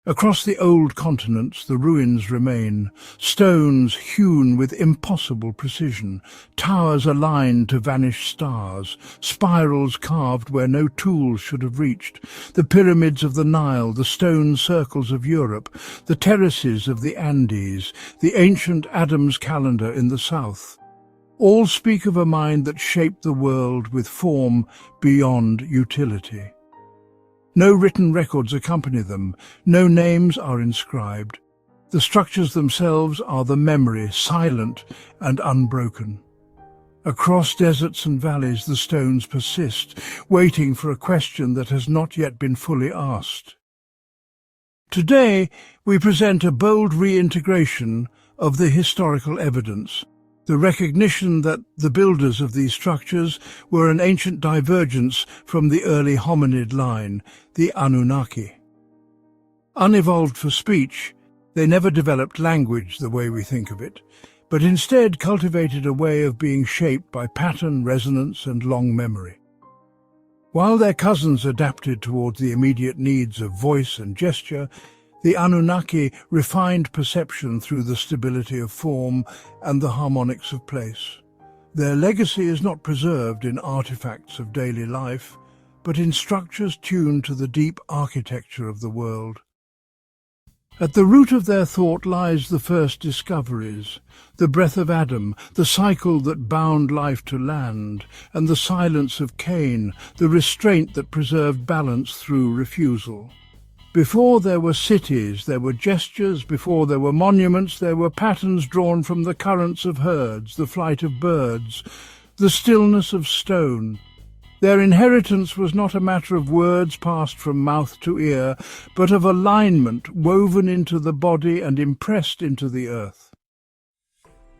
Across the old continents the ruins remain, stones hewn with impossible precision, towers aligned to vanished stars, spirals carved where no tools should have reached, the pyramids of the Nile, the stone circles of Europe, the terraces of the Andes, the ancient Adam's calendar in the south. All speak of a mind that shaped the world with form beyond utility. No written records accompany them, no names are inscribed. The structures themselves are the memory, silent and unbroken. Across deserts and valleys the stones persist, waiting for a question that has not yet been fully asked. Today we present a bold reintegration of the historical evidence, the recognition that the builders of these structures were an ancient divergence from the early hominid line, the Anunnaki. Unevolved for speech, they never developed language the way we think of it, but instead cultivated a way of being shaped by pattern, resonance, and long memory. While their cousins adapted towards the immediate needs of voice and gesture, the Anunnaki refined perception through the stability of form and the harmonics of place. Their legacy is not preserved in artifacts of daily life, but in structures tuned to the deep architecture of the world. At the root of their thought lies the first discoveries, the breath of Adam, the cycle that bound life to land, and the silence of Cain, the restraint that preserved balance through refusal. Before there were cities, there were gestures. Before there were monuments, there were patterns drawn from the currents of herds, the flight of birds, the stillness of stone. Their inheritance was not a matter of words passed from mouth to ear, but of alignment woven into the body and impressed into the earth.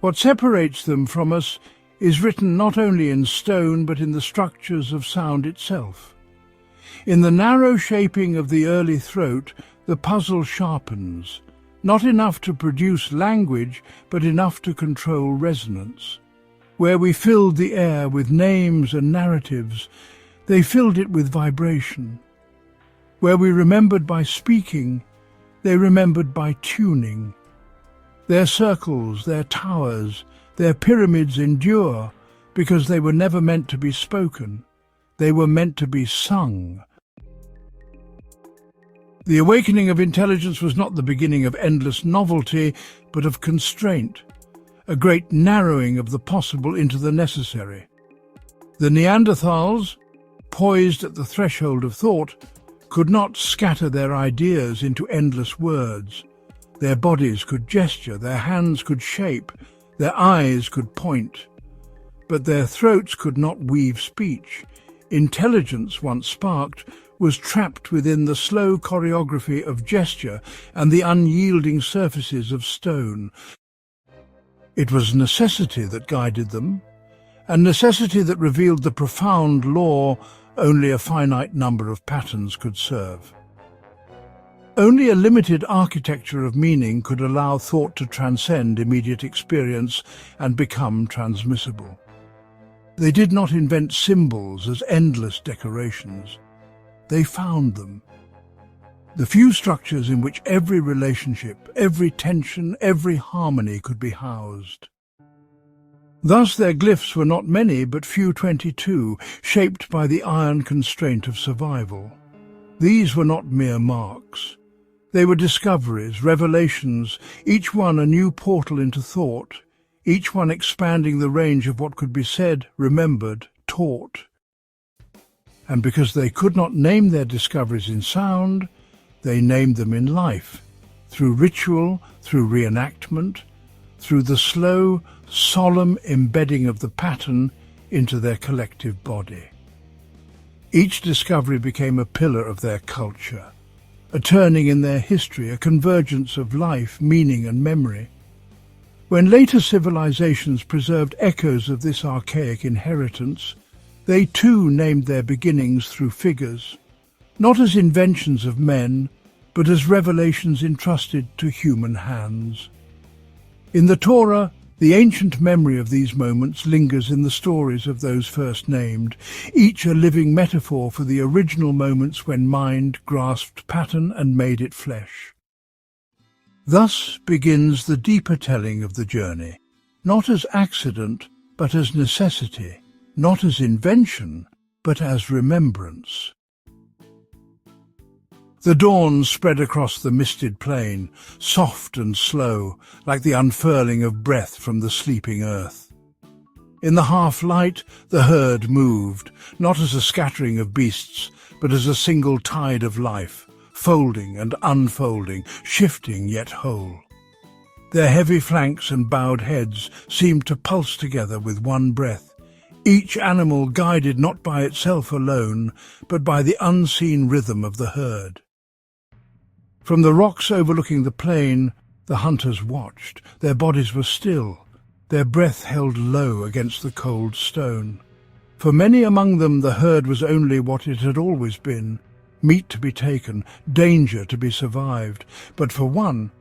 What separates them from us is written not only in stone, but in the structures of sound itself. In the narrow shaping of the early throat, the puzzle sharpens, not enough to produce language, but enough to control resonance. Where we filled the air with names and narratives, they filled it with vibration. Where we remembered by speaking, they remembered by tuning. Their circles, their towers, their pyramids endure because they were never meant to be spoken. They were meant to be sung. The awakening of intelligence was not the beginning of endless novelty, but of constraint, a great narrowing of the possible into the necessary. The Neanderthals, poised at the threshold of thought, could not scatter their ideas into endless words. Their bodies could gesture, their hands could shape, their eyes could point. But their throats could not weave speech. Intelligence, once sparked, was trapped within the slow choreography of gesture and the unyielding surfaces of stone. It was necessity that guided them, and necessity that revealed the profound law only a finite number of patterns could serve. Only a limited architecture of meaning could allow thought to transcend immediate experience and become transmissible. They did not invent symbols as endless decorations. They found them. The few structures in which every relationship, every tension, every harmony could be housed. Thus their glyphs were not many, but few 22, shaped by the iron constraint of survival. These were not mere marks. They were discoveries, revelations, each one a new portal into thought, each one expanding the range of what could be said, remembered, taught. And because they could not name their discoveries in sound, they named them in life, through ritual, through reenactment, through the slow, solemn embedding of the pattern into their collective body. Each discovery became a pillar of their culture, a turning in their history, a convergence of life, meaning and memory. When later civilizations preserved echoes of this archaic inheritance, they too named their beginnings through figures, not as inventions of men, but as revelations entrusted to human hands. In the Torah, The ancient memory of these moments lingers in the stories of those first named, each a living metaphor for the original moments when mind grasped pattern and made it flesh. Thus begins the deeper telling of the journey, not as accident, but as necessity, not as invention, but as remembrance. The dawn spread across the misted plain, soft and slow, like the unfurling of breath from the sleeping earth. In the half-light, the herd moved, not as a scattering of beasts, but as a single tide of life, folding and unfolding, shifting yet whole. Their heavy flanks and bowed heads seemed to pulse together with one breath, each animal guided not by itself alone, but by the unseen rhythm of the herd. From the rocks overlooking the plain, the hunters watched. Their bodies were still, their breath held low against the cold stone. For many among them the herd was only what it had always been, meat to be taken, danger to be survived. But for one,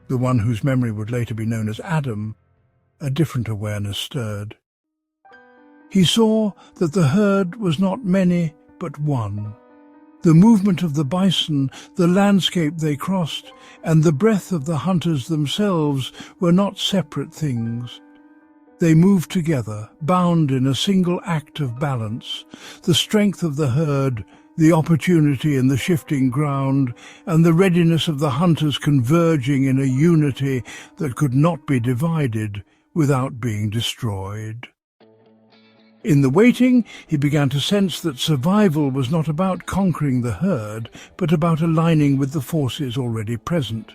the one whose memory would later be known as Adam, a different awareness stirred. He saw that the herd was not many, but one. The movement of the bison, the landscape they crossed, and the breath of the hunters themselves were not separate things. They moved together, bound in a single act of balance, the strength of the herd, the opportunity in the shifting ground, and the readiness of the hunters converging in a unity that could not be divided without being destroyed. In the waiting, he began to sense that survival was not about conquering the herd, but about aligning with the forces already present.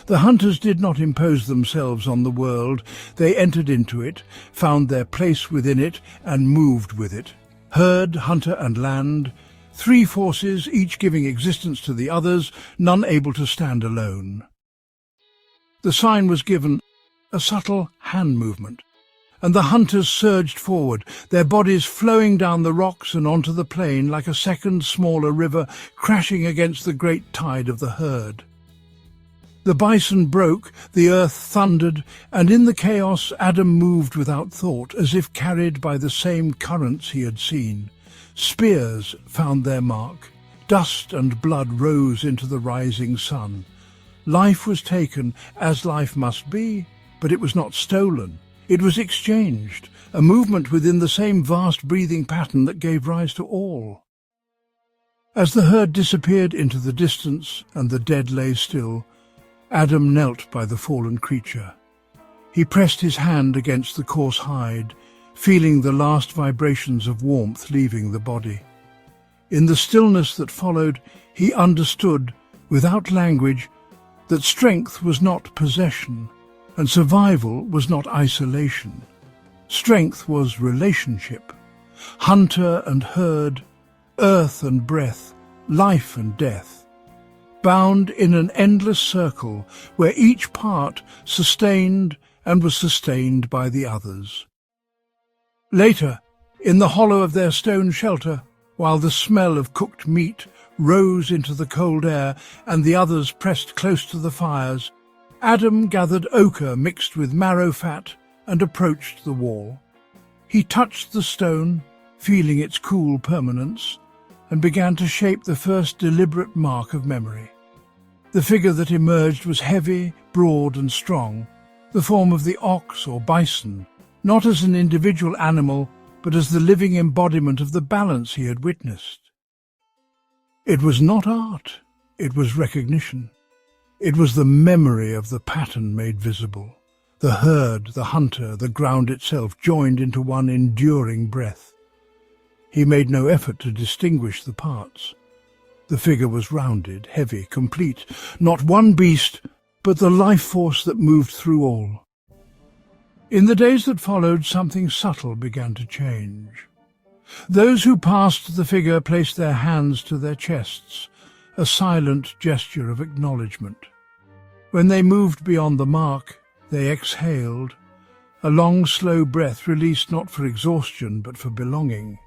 The hunters did not impose themselves on the world. They entered into it, found their place within it, and moved with it. Herd, hunter, and land, three forces, each giving existence to the others, none able to stand alone. The sign was given, a subtle hand movement, and the hunters surged forward, their bodies flowing down the rocks and onto the plain like a second, smaller river crashing against the great tide of the herd. The bison broke, the earth thundered, and in the chaos Adam moved without thought, as if carried by the same currents he had seen. Spears found their mark. Dust and blood rose into the rising sun. Life was taken, as life must be, but it was not stolen. It was exchanged, a movement within the same vast breathing pattern that gave rise to all. As the herd disappeared into the distance and the dead lay still, Adam knelt by the fallen creature. He pressed his hand against the coarse hide, feeling the last vibrations of warmth leaving the body. In the stillness that followed, he understood, without language, that strength was not possession, and survival was not isolation. Strength was relationship, hunter and herd, earth and breath, life and death, bound in an endless circle where each part sustained and was sustained by the others. Later, in the hollow of their stone shelter, while the smell of cooked meat rose into the cold air and the others pressed close to the fires, Adam gathered ochre mixed with marrow fat and approached the wall. He touched the stone, feeling its cool permanence, and began to shape the first deliberate mark of memory. The figure that emerged was heavy, broad and strong, the form of the ox or bison, not as an individual animal, but as the living embodiment of the balance he had witnessed. It was not art, it was recognition. It was the memory of the pattern made visible. The herd, the hunter, the ground itself joined into one enduring breath. He made no effort to distinguish the parts. The figure was rounded, heavy, complete, not one beast, but the life force that moved through all. In the days that followed, something subtle began to change. Those who passed the figure placed their hands to their chests, a silent gesture of acknowledgement. When they moved beyond the mark, they exhaled, a long, slow breath released not for exhaustion but for belonging.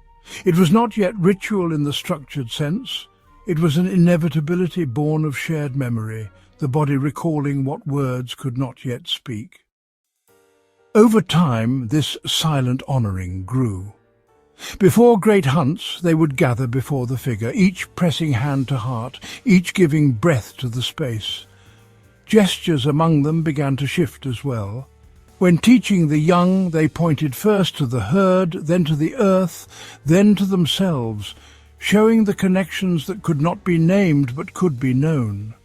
It was not yet ritual in the structured sense. It was an inevitability born of shared memory, the body recalling what words could not yet speak. Over time, this silent honouring grew. Before great hunts, they would gather before the figure, each pressing hand to heart, each giving breath to the space. Gestures among them began to shift as well. When teaching the young, they pointed first to the herd, then to the earth, then to themselves, showing the connections that could not be named but could be known.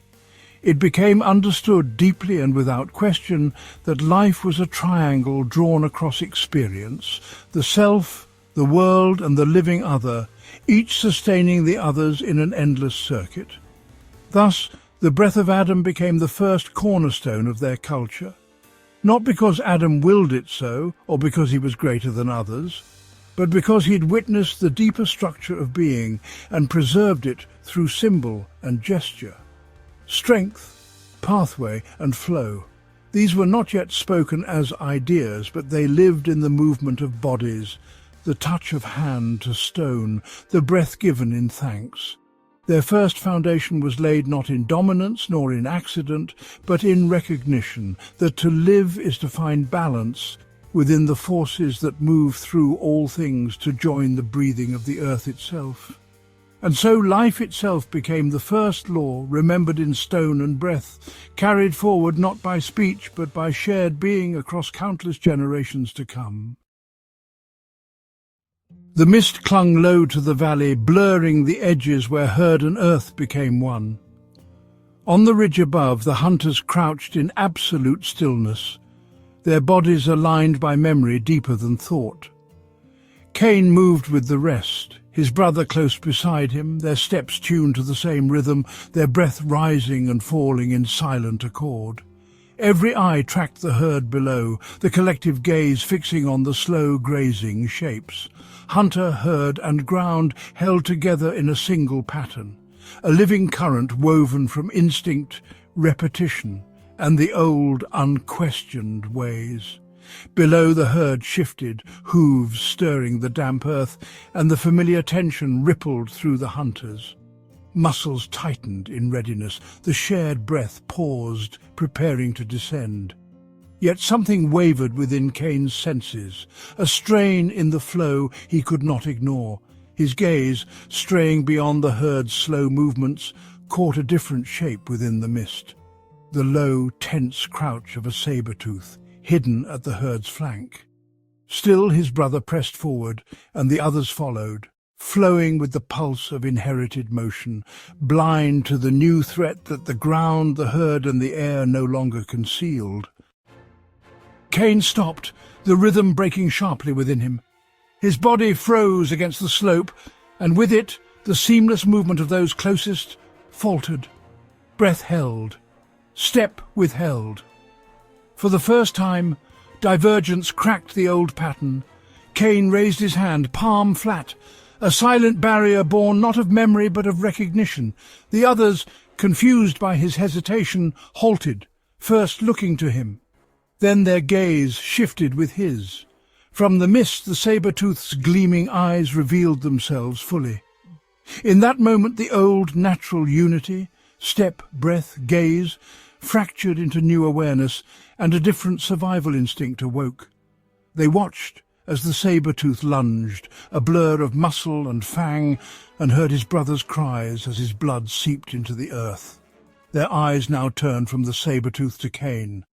It became understood deeply and without question that life was a triangle drawn across experience, the self, the world and the living other, each sustaining the others in an endless circuit. Thus, the breath of Adam became the first cornerstone of their culture, not because Adam willed it so, or because he was greater than others, but because he'd witnessed the deeper structure of being and preserved it through symbol and gesture. Strength, pathway and flow. These were not yet spoken as ideas, but they lived in the movement of bodies, the touch of hand to stone, the breath given in thanks. Their first foundation was laid not in dominance nor in accident, but in recognition that to live is to find balance within the forces that move through all things to join the breathing of the earth itself. And so life itself became the first law, remembered in stone and breath, carried forward not by speech but by shared being across countless generations to come. The mist clung low to the valley, blurring the edges where herd and earth became one. On the ridge above, the hunters crouched in absolute stillness, their bodies aligned by memory deeper than thought. Cain moved with the rest, his brother close beside him, their steps tuned to the same rhythm, their breath rising and falling in silent accord. Every eye tracked the herd below, the collective gaze fixing on the slow grazing shapes. Hunter, herd and ground held together in a single pattern, a living current woven from instinct, repetition, and the old, unquestioned ways. Below, the herd shifted, hooves stirring the damp earth, and the familiar tension rippled through the hunters. Muscles tightened in readiness, the shared breath paused, preparing to descend. Yet something wavered within Cain's senses, a strain in the flow he could not ignore. His gaze, straying beyond the herd's slow movements, caught a different shape within the mist. The low, tense crouch of a saber-tooth, hidden at the herd's flank. Still his brother pressed forward, and the others followed, flowing with the pulse of inherited motion, blind to the new threat that the ground, the herd, and the air no longer concealed. Cain stopped, the rhythm breaking sharply within him. His body froze against the slope, and with it, the seamless movement of those closest faltered. Breath held, step withheld. For the first time, divergence cracked the old pattern. Cain raised his hand, palm flat, a silent barrier born not of memory but of recognition. The others, confused by his hesitation, halted, first looking to him. Then their gaze shifted with his. From the mist, the saber-tooth's gleaming eyes revealed themselves fully. In that moment, the old natural unity, step, breath, gaze, fractured into new awareness, and a different survival instinct awoke. They watched as the saber-tooth lunged, a blur of muscle and fang, and heard his brother's cries as his blood seeped into the earth. Their eyes now turned from the saber-tooth to Cain.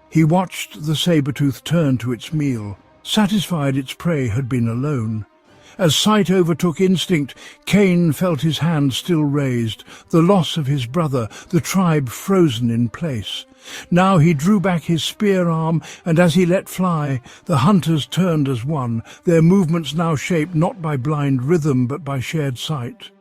He watched the saber-tooth turn to its meal, satisfied its prey had been alone. As sight overtook instinct, Cain felt his hand still raised, the loss of his brother, the tribe frozen in place. Now he drew back his spear arm, and as he let fly, the hunters turned as one, their movements now shaped not by blind rhythm but by shared sight.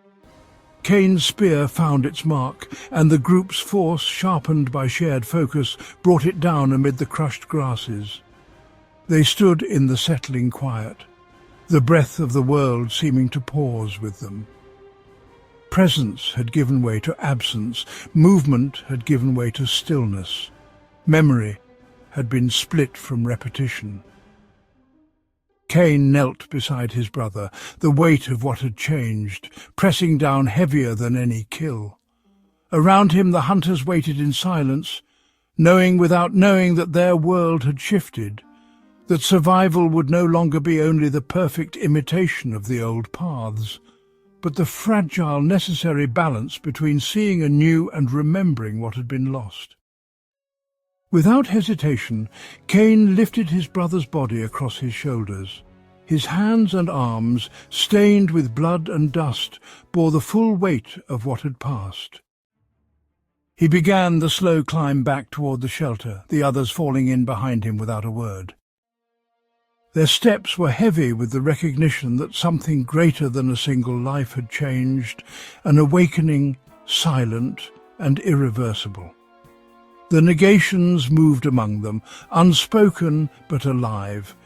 Cain's spear found its mark, and the group's force, sharpened by shared focus, brought it down amid the crushed grasses. They stood in the settling quiet, the breath of the world seeming to pause with them. Presence had given way to absence, movement had given way to stillness, memory had been split from repetition. Cain knelt beside his brother, the weight of what had changed, pressing down heavier than any kill. Around him the hunters waited in silence, knowing without knowing that their world had shifted, that survival would no longer be only the perfect imitation of the old paths, but the fragile, necessary balance between seeing anew and remembering what had been lost. Without hesitation, Cain lifted his brother's body across his shoulders. His hands and arms, stained with blood and dust, bore the full weight of what had passed. He began the slow climb back toward the shelter, the others falling in behind him without a word. Their steps were heavy with the recognition that something greater than a single life had changed, an awakening, silent and irreversible. The negations moved among them, unspoken but alive.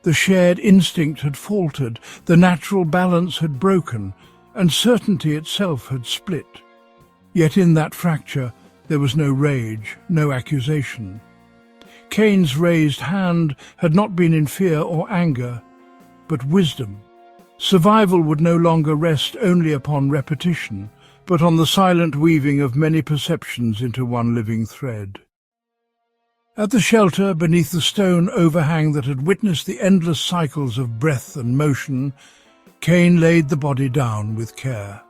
The shared instinct had faltered, the natural balance had broken, and certainty itself had split. Yet in that fracture there was no rage, no accusation. Cain's raised hand had not been in fear or anger, but wisdom. Survival would no longer rest only upon repetition, but on the silent weaving of many perceptions into one living thread. At the shelter, beneath the stone overhang that had witnessed the endless cycles of breath and motion, Cain laid the body down with care.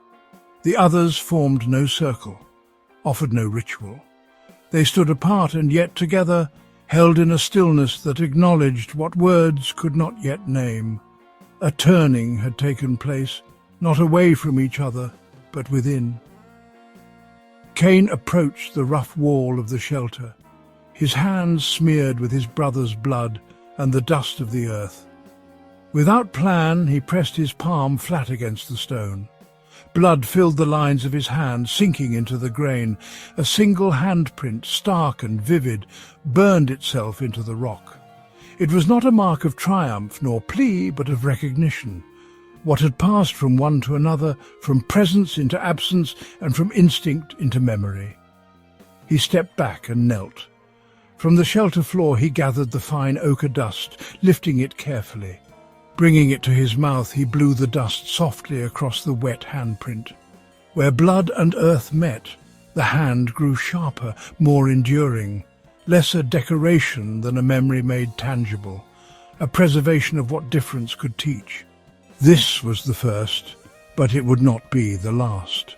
The others formed no circle, offered no ritual. They stood apart and yet together, held in a stillness that acknowledged what words could not yet name. A turning had taken place, not away from each other, but within. Cain approached the rough wall of the shelter, his hands smeared with his brother's blood and the dust of the earth. Without plan, he pressed his palm flat against the stone. Blood filled the lines of his hand, sinking into the grain. A single handprint, stark and vivid, burned itself into the rock. It was not a mark of triumph nor plea, but of recognition. What had passed from one to another, from presence into absence, and from instinct into memory. He stepped back and knelt. From the shelter floor he gathered the fine ochre dust, lifting it carefully. Bringing it to his mouth, he blew the dust softly across the wet handprint. Where blood and earth met, the hand grew sharper, more enduring, less a decoration than a memory made tangible, a preservation of what difference could teach. This was the first, but it would not be the last.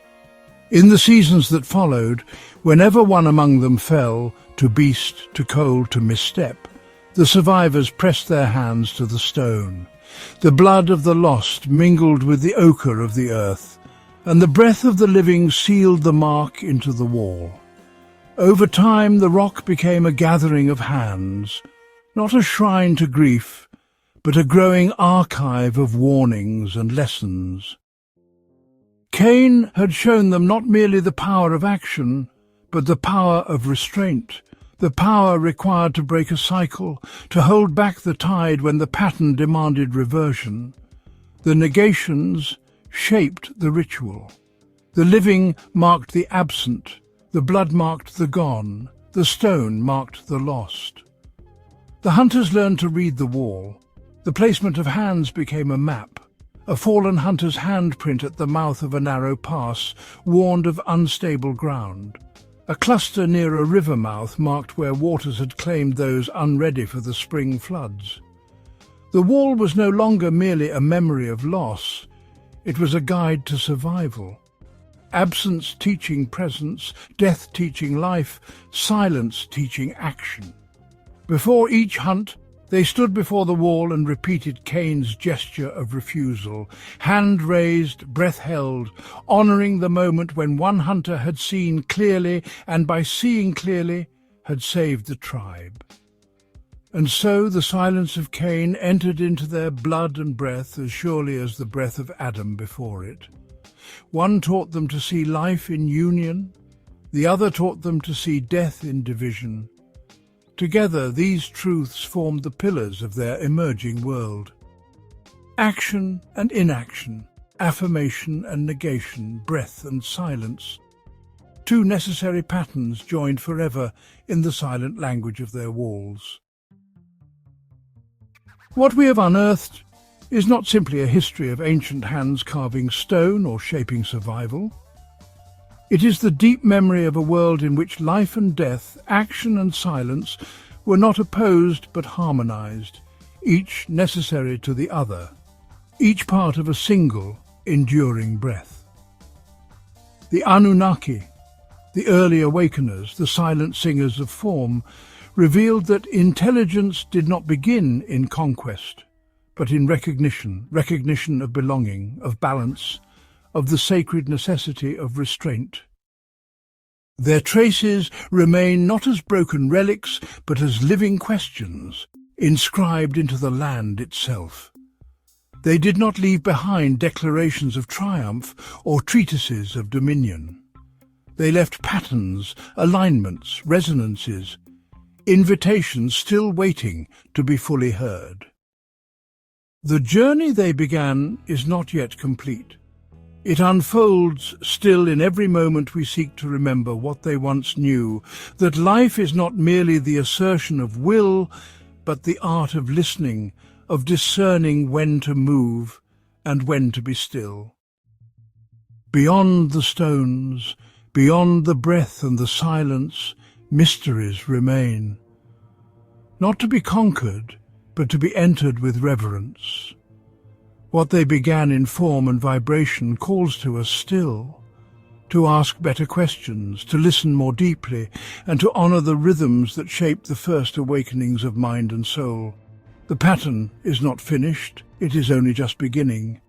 In the seasons that followed, whenever one among them fell, to beast, to cold, to misstep, the survivors pressed their hands to the stone. The blood of the lost mingled with the ochre of the earth, and the breath of the living sealed the mark into the wall. Over time the rock became a gathering of hands, not a shrine to grief, but a growing archive of warnings and lessons. Cain had shown them not merely the power of action, but the power of restraint, the power required to break a cycle, to hold back the tide when the pattern demanded reversion. The negations shaped the ritual. The living marked the absent, the blood marked the gone, the stone marked the lost. The hunters learned to read the wall. The placement of hands became a map. A fallen hunter's handprint at the mouth of a narrow pass warned of unstable ground. A cluster near a river mouth marked where waters had claimed those unready for the spring floods. The wall was no longer merely a memory of loss. It was a guide to survival. Absence teaching presence, death teaching life, silence teaching action. Before each hunt, they stood before the wall and repeated Cain's gesture of refusal, hand raised, breath held, honouring the moment when one hunter had seen clearly, and by seeing clearly, had saved the tribe. And so the silence of Cain entered into their blood and breath as surely as the breath of Adam before it. One taught them to see life in union, the other taught them to see death in division. Together, these truths formed the pillars of their emerging world. Action and inaction, affirmation and negation, breath and silence. Two necessary patterns joined forever in the silent language of their walls. What we have unearthed is not simply a history of ancient hands carving stone or shaping survival. It is the deep memory of a world in which life and death, action and silence were not opposed but harmonized, each necessary to the other, each part of a single, enduring breath. The Anunnaki, the early awakeners, the silent singers of form, revealed that intelligence did not begin in conquest, but in recognition of belonging, of balance, of the sacred necessity of restraint. Their traces remain not as broken relics, but as living questions, inscribed into the land itself. They did not leave behind declarations of triumph or treatises of dominion. They left patterns, alignments, resonances, invitations still waiting to be fully heard. The journey they began is not yet complete. It unfolds still in every moment we seek to remember what they once knew, that life is not merely the assertion of will, but the art of listening, of discerning when to move and when to be still. Beyond the stones, beyond the breath and the silence, mysteries remain, not to be conquered, but to be entered with reverence. What they began in form and vibration calls to us still, to ask better questions, to listen more deeply, and to honor the rhythms that shape the first awakenings of mind and soul. The pattern is not finished, it is only just beginning.